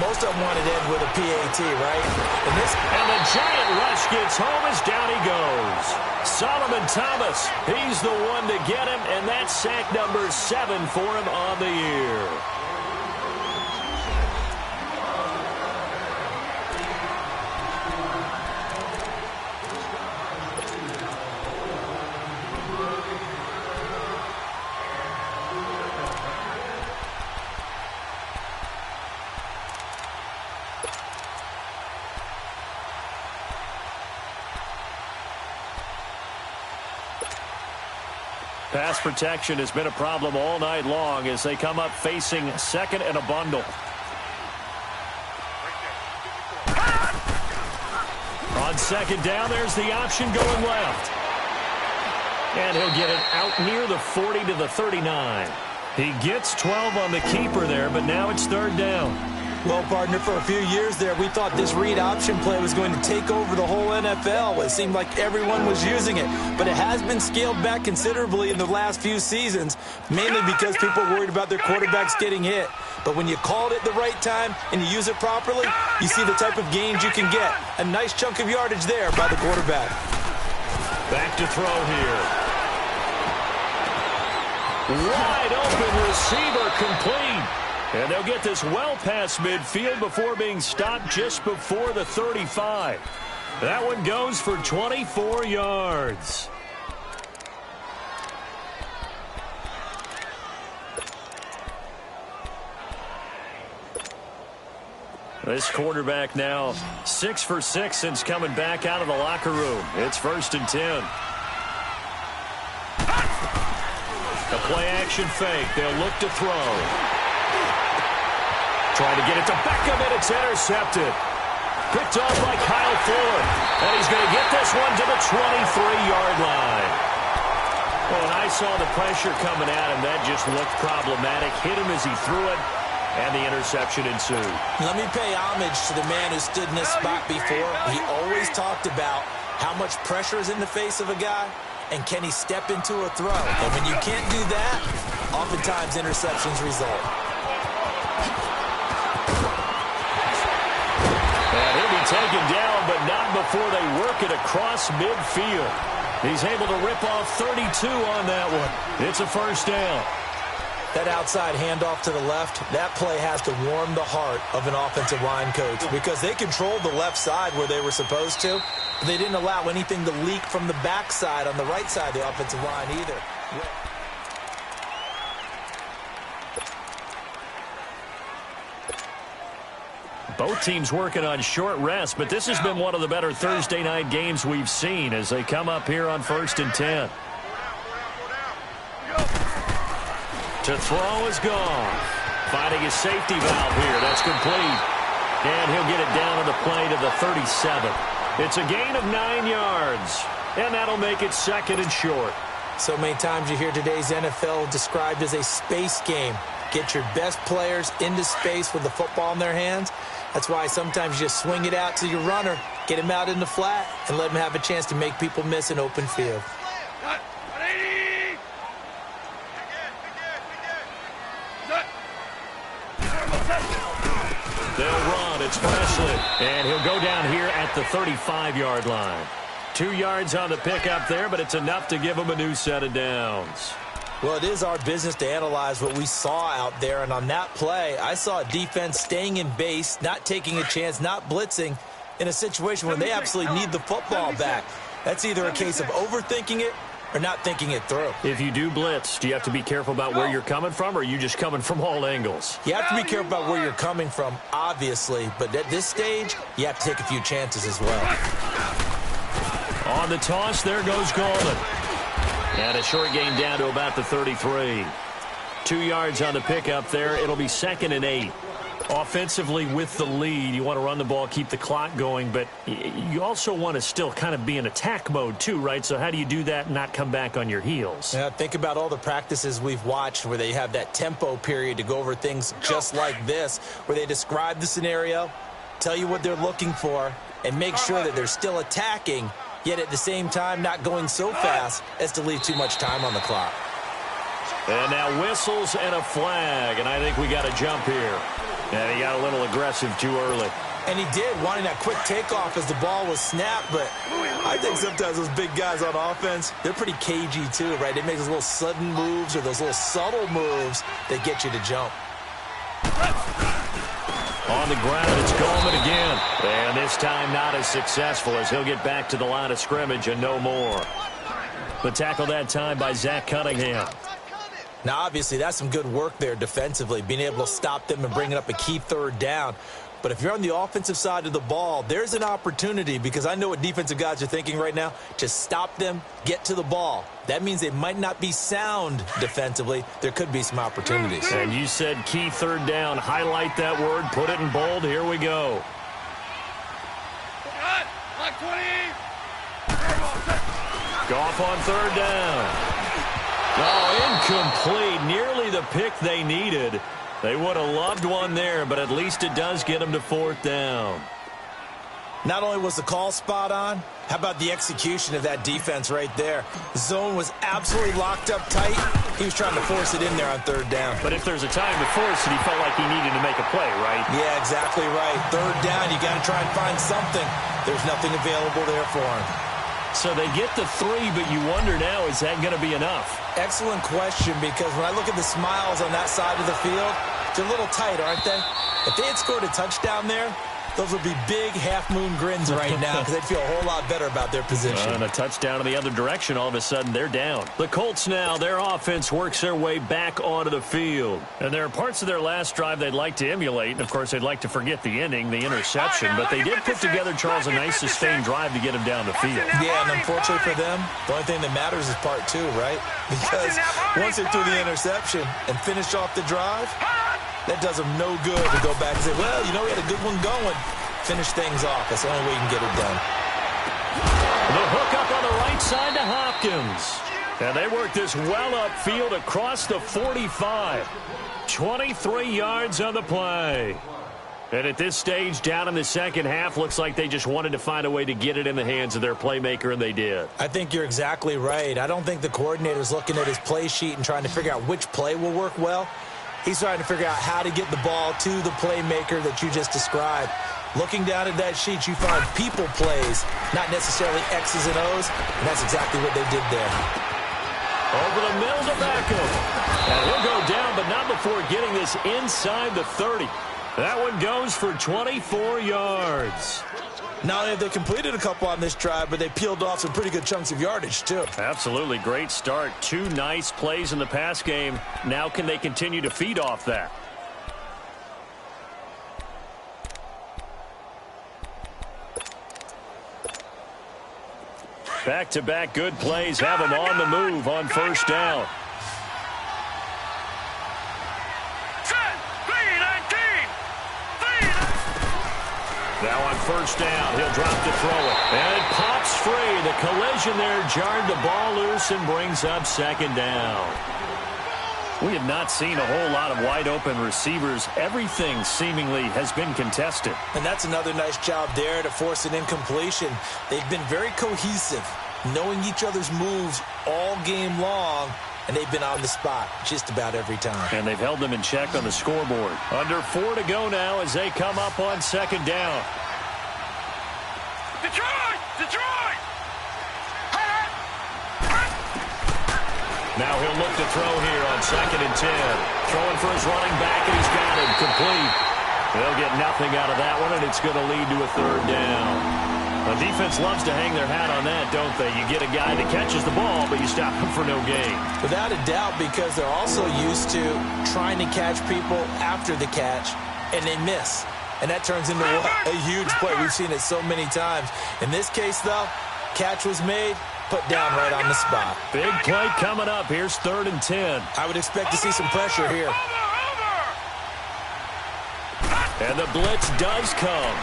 Most of them wanted to end with a PAT, right? And the giant rush gets home as down he goes. Solomon Thomas, he's the one to get him, and that's sack number 7 for him on the year. Pass protection has been a problem all night long as they come up facing second and a bundle. On second down, there's the option going left. And he'll get it out near the 40 to the 39. He gets 12 on the keeper there, but now it's third down. Well, partner, for a few years there, we thought this read option play was going to take over the whole NFL. It seemed like everyone was using it, but it has been scaled back considerably in the last few seasons, mainly because people are worried about their quarterbacks getting hit. But when you call it at the right time and you use it properly, you see the type of gains you can get. A nice chunk of yardage there by the quarterback. Back to throw here. Wide open receiver complete. And they'll get this well past midfield before being stopped just before the 35. That one goes for 24 yards. This quarterback now 6 for 6 since coming back out of the locker room. It's 1st and 10. A play action fake. They'll look to throw. trying to get it to Beckham, and it's intercepted. Picked off by Kyle Ford. And he's going to get this one to the 23-yard line. Well, when I saw the pressure coming at him, that just looked problematic. Hit him as he threw it, and the interception ensued. Let me pay homage to the man who stood in this spot before. He always talked about how much pressure is in the face of a guy, and can he step into a throw. And when you can't do that, oftentimes interceptions result. And he'll be taken down, but not before they work it across midfield. He's able to rip off 32 on that one. It's a first down. That outside handoff to the left, that play has to warm the heart of an offensive line coach because they controlled the left side where they were supposed to. But they didn't allow anything to leak from the backside on the right side of the offensive line either. Both teams working on short rest, but this has been one of the better Thursday night games we've seen as they come up here on 1st and 10. To throw is gone. Finding his safety valve here. That's complete. And he'll get it down on the play to the 37. It's a gain of 9 yards. And that'll make it 2nd and short. So many times you hear today's NFL described as a space game. Get your best players into space with the football in their hands. That's why sometimes you just swing it out to your runner, get him out in the flat, and let him have a chance to make people miss an open field. They'll run. It's Presley. And he'll go down here at the 35-yard line. 2 yards on the pickup there, but it's enough to give him a new set of downs. Well, it is our business to analyze what we saw out there, and on that play, I saw a defense staying in base, not taking a chance, not blitzing in a situation where they absolutely need the football back. That's either a case of overthinking it or not thinking it through. If you do blitz, do you have to be careful about where you're coming from, or are you just coming from all angles? You have to be careful about where you're coming from, obviously, but at this stage, you have to take a few chances as well. On the toss, there goes Golden. And a short gain down to about the 33. 2 yards on the pickup there. It'll be 2nd and 8. Offensively with the lead, you want to run the ball, keep the clock going, but you also want to still kind of be in attack mode too, right? So how do you do that and not come back on your heels? Yeah, think about all the practices we've watched where they have that tempo period to go over things just like this, where they describe the scenario, tell you what they're looking for, and make sure that they're still attacking, yet at the same time not going so fast as to leave too much time on the clock. And now whistles and a flag, and I think we got a jump here. And he got a little aggressive too early. And he did, wanting that quick takeoff as the ball was snapped, but I think sometimes those big guys on offense, they're pretty cagey too, right? They make those little sudden moves or those little subtle moves that get you to jump. On the ground, it's Goldman again. And this time not as successful as he'll get back to the line of scrimmage and no more. The tackle that time by Zach Cunningham. Now, obviously, that's some good work there defensively, being able to stop them and bringing up a key 3rd down. But if you're on the offensive side of the ball, there's an opportunity, because I know what defensive guys are thinking right now, to stop them, get to the ball. That means they might not be sound defensively. There could be some opportunities. And you said key 3rd down. Highlight that word. Put it in bold. Here we go. Goff on 3rd down. Oh, incomplete. Nearly the pick they needed. They would have loved one there, but at least it does get them to 4th down. Not only was the call spot on, how about the execution of that defense right there? The zone was absolutely locked up tight. He was trying to force it in there on 3rd down. But if there's a time to force it, he felt like he needed to make a play, right? Yeah, exactly right. 3rd down, you got to try and find something. There's nothing available there for him. So they get the 3, but you wonder now, is that going to be enough? Excellent question, because when I look at the smiles on that side of the field, they're a little tight, aren't they? If they had scored a touchdown there, those would be big half-moon grins right now because they'd feel a whole lot better about their position. And a touchdown in the other direction, all of a sudden they're down. The Colts now, their offense works their way back onto the field. And there are parts of their last drive they'd like to emulate. And, of course, they'd like to forget the ending, the interception. But they did put together, Charles, a nice sustained drive to get them down the field. Yeah, and unfortunately for them, the only thing that matters is part 2, right? Because once they threw the interception and finished off the drive, That does them no good to go back and say, well, you know, we had a good one going. Finish things off. That's the only way you can get it done. The hook up on the right side to Hopkins. And they work this well upfield across the 45. 23 yards on the play. And at this stage, down in the second half, looks like they just wanted to find a way to get it in the hands of their playmaker, and they did. I think you're exactly right. I don't think the coordinator's looking at his play sheet and trying to figure out which play will work well. He's trying to figure out how to get the ball to the playmaker that you just described. Looking down at that sheet, you find people plays, not necessarily X's and O's, and that's exactly what they did there. Over the middle to Beckham. And he'll go down, but not before getting this inside the 30. That one goes for 24 yards. Not only have they completed a couple on this drive, but they peeled off some pretty good chunks of yardage, too. Absolutely. Great start. 2 nice plays in the pass game. Now can they continue to feed off that? Back-to-back good plays have them on the move on first down. Now on first down, he'll drop to throw it. And it pops free. The collision there jarred the ball loose and brings up second down. We have not seen a whole lot of wide-open receivers. Everything seemingly has been contested. And that's another nice job there to force an incompletion. They've been very cohesive, knowing each other's moves all game long, and they've been on the spot just about every time. And they've held them in check on the scoreboard. Under 4 to go now as they come up on second down. Detroit! Detroit! Now he'll look to throw here on 2nd and 10. Throwing for his running back, and he's got it complete. They'll get nothing out of that one, and it's going to lead to a 3rd down. The defense loves to hang their hat on that, don't they? You get a guy that catches the ball, but you stop him for no gain. Without a doubt, because they're also used to trying to catch people after the catch, and they miss. And that turns into a huge play. We've seen it so many times. In this case, though, catch was made, put down right on the spot. Big play coming up. Here's 3rd and 10. I would expect to see some pressure here. And the blitz does come.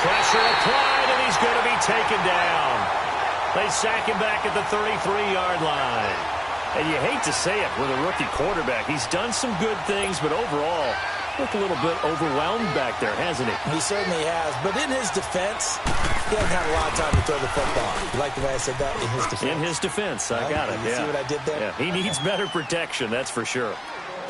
Pressure applied, and he's going to be taken down. They sack him back at the 33-yard line. And you hate to say it with a rookie quarterback. He's done some good things, but overall, looked a little bit overwhelmed back there, hasn't he? He certainly has. But in his defense, he hasn't had a lot of time to throw the football. You like the way I said that? In his defense. In his defense. I got it. You see what I did there? Yeah. He needs better protection, that's for sure.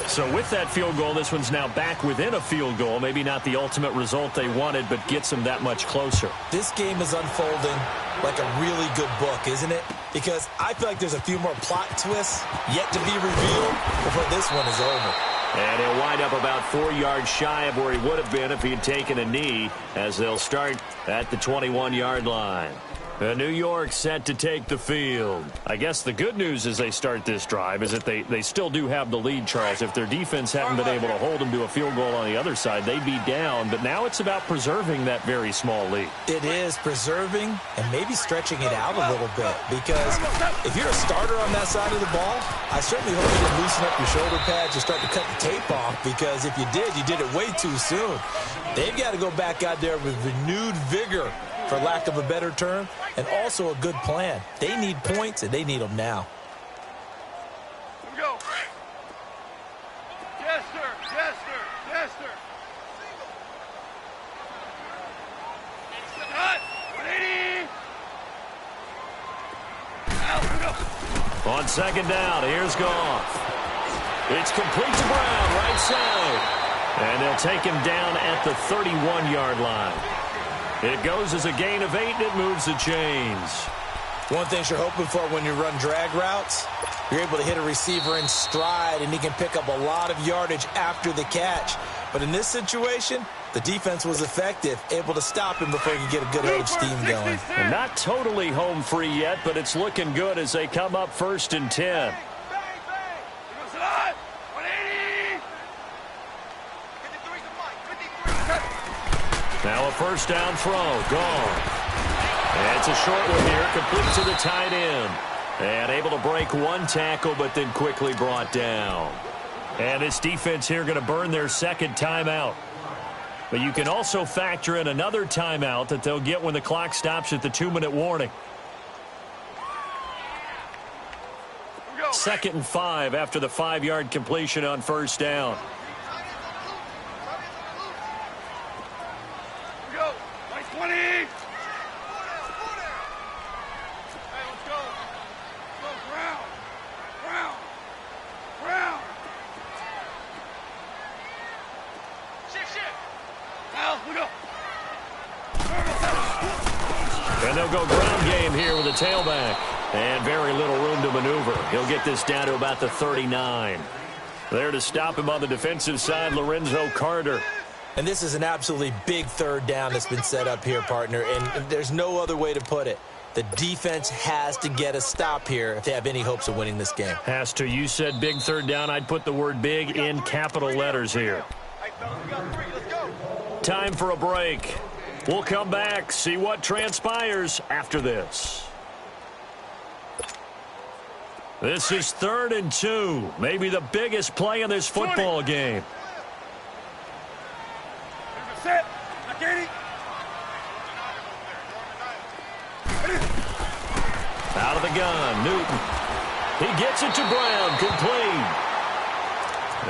So with that field goal, this one's now back within a field goal. Maybe not the ultimate result they wanted, but gets them that much closer. This game is unfolding like a really good book, isn't it? Because I feel like there's a few more plot twists yet to be revealed before this one is over. And he'll wind up about 4 yards shy of where he would have been if he had taken a knee, as they'll start at the 21-yard line. New York set to take the field. I guess the good news as they start this drive is that they still do have the lead, Charles. If their defense hadn't been able to hold them to a field goal on the other side, they'd be down. But now it's about preserving that very small lead. It is preserving and maybe stretching it out a little bit. Because if you're a starter on that side of the ball, I certainly hope you didn't loosen up your shoulder pads and start to cut the tape off. Because if you did it way too soon. They've got to go back out there with renewed vigor, for lack of a better term, and also a good plan. They need points, and they need them now. Here we go. Yes, sir. Yes, sir. Yes, sir. Cut. 180. Out. Here we go. On second down, here's Goff. It's complete to Brown, right side. And they'll take him down at the 31-yard line. It goes as a gain of 8, and it moves the chains. One thing you're hoping for when you run drag routes, you're able to hit a receiver in stride, and he can pick up a lot of yardage after the catch. But in this situation, the defense was effective, able to stop him before he could get a good head of steam going. And not totally home free yet, but it's looking good as they come up 1st and 10. Now a first down throw. Gone. And it's a short one here, complete to the tight end. And able to break one tackle, but then quickly brought down. And this defense here going to burn their second timeout. But you can also factor in another timeout that they'll get when the clock stops at the 2-minute warning. 2nd and 5 after the 5-yard completion on first down. Here we go. Nice 20. Hey, let's go. Let's go. Brown. Brown. Brown. Shift. Now, we go. And they'll go ground game here with a tailback. And very little room to maneuver. He'll get this down to about the 39. There to stop him on the defensive side, Lorenzo Carter. And this is an absolutely big third down that's been set up here, partner. And there's no other way to put it. The defense has to get a stop here if they have any hopes of winning this game. Has to. You said big third down. I'd put the word big in capital letters here. Time for a break. We'll come back, see what transpires after this. This is 3rd and 2. Maybe the biggest play in this football game. Set. Katie. Out of the gun, Newton. He gets it to Brown, complete.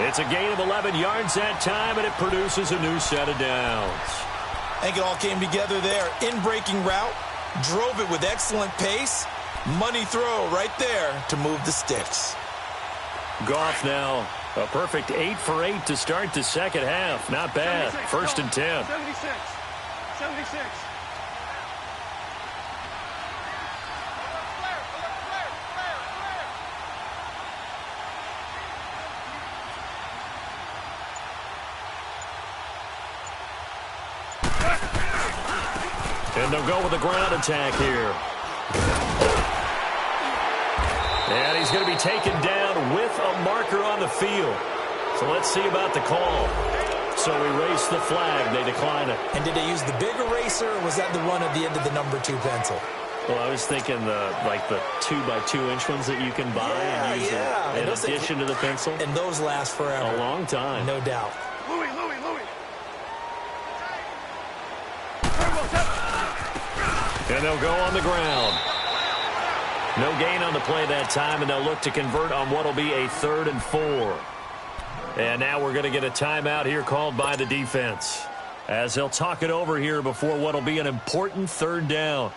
It's a gain of 11 yards that time, and it produces a new set of downs. I think it all came together there. In-breaking route, drove it with excellent pace. Money throw right there to move the sticks. Goff now, a perfect 8 for 8 to start the second half. Not bad. 1st and 10. 76. 76. And they'll go with a ground attack here. And he's going to be taken down with a marker on the field. So let's see about the call. So erase the flag. They decline it. And did they use the big eraser, or was that the one at the end of the number 2 pencil? Well, I was thinking the 2x2-inch ones that you can buy and use in addition to the pencil. And those last forever. A long time. No doubt. Louis. And they'll go on the ground. No gain on the play that time, and they'll look to convert on what will be a 3rd and 4. And now we're going to get a timeout here called by the defense, as they'll talk it over here before what will be an important 3rd down.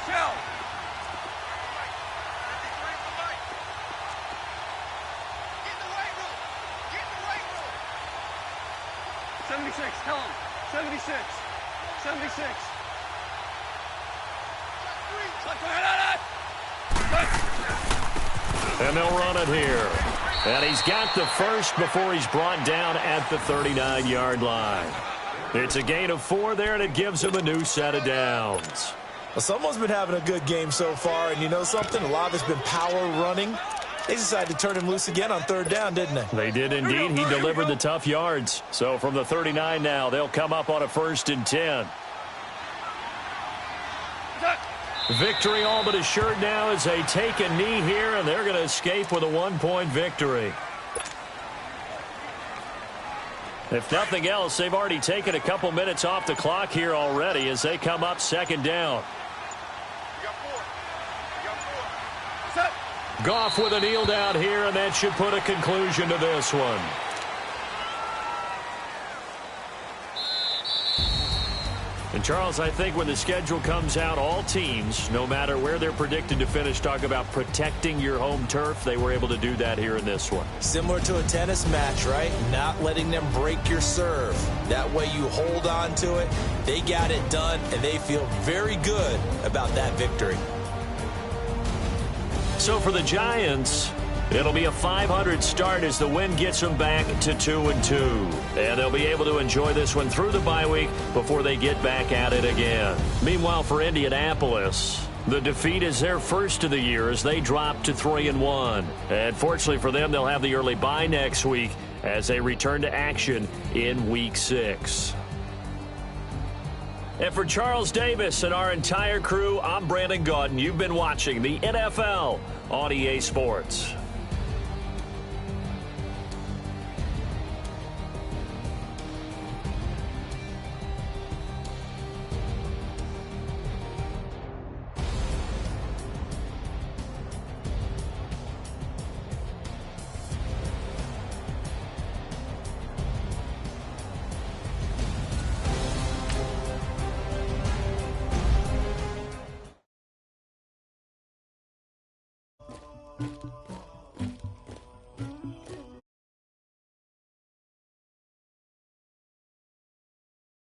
Shell. 76, tell him. 76. 76. And they'll run it here. And he's got the first before he's brought down at the 39-yard line. It's a gain of 4 there, and it gives him a new set of downs. Well, someone's been having a good game so far, and you know something? A lot of it's been power running. They decided to turn him loose again on 3rd down, didn't they? They did indeed. He delivered the tough yards. So from the 39 now, they'll come up on a 1st and 10. Victory all but assured now as they take a knee here, and they're going to escape with a 1-point victory. If nothing else, they've already taken a couple minutes off the clock here already as they come up 2nd down. Goff with a kneel down here, and that should put a conclusion to this one. And, Charles, I think when the schedule comes out, all teams, no matter where they're predicted to finish, talk about protecting your home turf. They were able to do that here in this one. Similar to a tennis match, right? Not letting them break your serve. That way you hold on to it. They got it done, and they feel very good about that victory. So for the Giants, it'll be a .500 start as the win gets them back to 2-2. And they'll be able to enjoy this one through the bye week before they get back at it again. Meanwhile, for Indianapolis, The defeat is their first of the year as they drop to 3-1. And fortunately for them, they'll have the early bye next week as they return to action in Week 6. And for Charles Davis and our entire crew, I'm Brandon Gaudin. You've been watching the NFL on EA Sports.